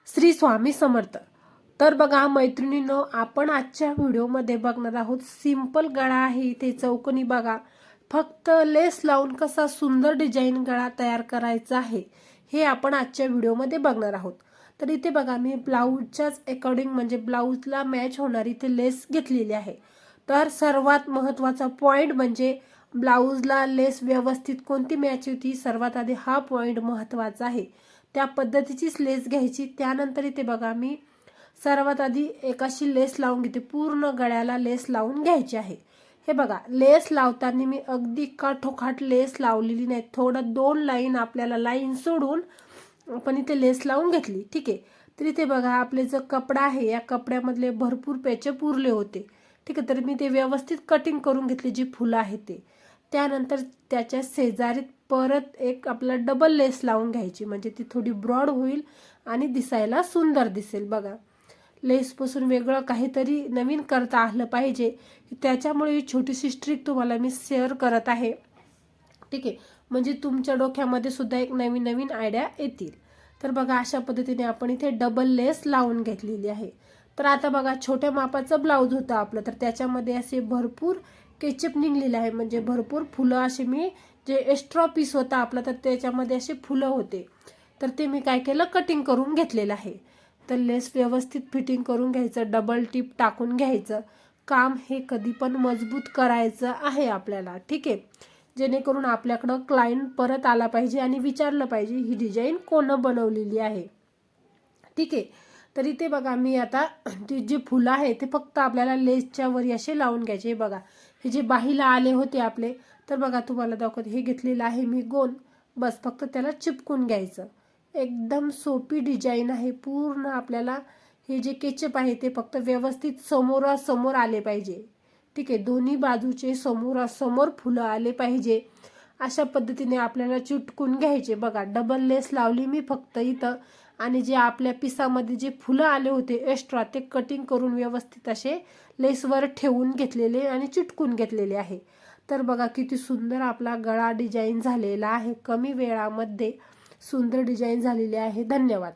श्री स्वामी समर्थ। तर बघा मैत्रिणींनो, आपण आजच्या व्हिडिओमध्ये बघणार आहोत सिंपल गळा आहे। इथे चौकोनी बघा, फक्त लेस लावून कसा सुंदर डिझाइन गळा तयार करायचा आहे हे आपण आजच्या व्हिडिओमध्ये बघणार आहोत। तर इथे बघा, मी ब्लाऊजच्याच अकॉर्डिंग म्हणजे ब्लाऊजला मॅच होणारी इथे लेस घेतलेली आहे। तर सर्वात महत्त्वाचा पॉइंट म्हणजे ब्लाऊजला लेस व्यवस्थित कोणती मॅच होती, सर्वात आधी हा पॉइंट महत्त्वाचा आहे। त्या पद्धतीचीच लेस घ्यायची। त्यानंतर इथे बघा, मी सर्वात आधी एक अशी लेस लावून घेते, पूर्ण गळ्याला लेस लावून घ्यायची आहे। हे बघा, लेस लावताना मी अगदी काठोकाठ लेस लावलेली नाही, थोडं 2 लाईन आपल्याला लाईन सोडून आपण इथे लेस लावून घेतली, ठीक आहे। तर इथे बघा, आपले जो कपडा आहे या कपड्यामधले भरपूर पेचे पुरले होते, ठीक आहे। तर मी ते व्यवस्थित कटिंग करून घेतली, जी फुलं आहे ते। त्यानंतर त्याच्या शेजारी परत एक आपला डबल लेस लावून घ्यायची, म्हणजे ती थोडी ब्रॉड होईल आणि दिसायला सुंदर दिसेल। बघा, लेसपासून वेगळं काहीतरी नवीन करता आलं पाहिजे, त्याच्यामुळे ही छोटीशी ट्रिक तुम्हाला मी शेअर करत आहे, ठीक आहे। म्हणजे तुमच्या डोक्यामध्ये सुद्धा एक नवीन नवीन आयडिया येतील। तर बघा, अशा पद्धतीने आपण इथे डबल लेस लावून घेतलेली आहे। तर आता बघा, छोट्या मापाचं ब्लाऊज होतं आपलं, तर त्याच्यामध्ये असे भरपूर केचप निघलेले आहे, म्हणजे भरपूर फुलं असे मी जे एक्स्ट्रा पीस होता आपला, तर त्याच्यामध्ये असे फुलं होते, तर ते मी काय केलं, कटिंग करून घेतलेलं आहे। तर लेस व्यवस्थित फिटिंग करून घ्यायचं, डबल टिप टाकून घ्यायचं। काम हे कधी पण मजबूत करायचं आहे आपल्याला, ठीक आहे, जेणेकरून आपल्याकडं क्लायंट परत आला पाहिजे आणि विचारलं पाहिजे ही डिझाईन कोण बनवलेली आहे, ठीक आहे। तर इथे बघा, मी आता जे फुलं आहे ते फक्त आपल्याला लेसच्या वरी असे लावून घ्यायचे। बघा, हे जे बाहीला आले होते आपले, तर बघा तुम्हाला दाखवते, हे घेतलेलं आहे मी गोल, बस फक्त त्याला चिपकून घ्यायचं। एकदम सोपी डिझाईन आहे। पूर्ण आपल्याला हे जे केचप आहे ते फक्त व्यवस्थित समोरासमोर आले पाहिजे, ठीक आहे। दोन्ही बाजूचे समोरासमोर फुलं आले पाहिजे, अशा पद्धतीने आपल्याला चिटकून घ्यायचे। बघा, डबल लेस लावली मी फक्त इथं, आणि जे आपल्या पिसामध्ये जे फुलं आले होते एक्स्ट्रा, ते कटिंग करून व्यवस्थित असे लेसवर ठेवून घेतलेले आणि चिटकून घेतलेले आहे। तर बघा, किती सुंदर आपला गळा डिझाईन झालेला आहे। कमी वेळामध्ये सुंदर डिझाईन झालेली आहे। धन्यवाद।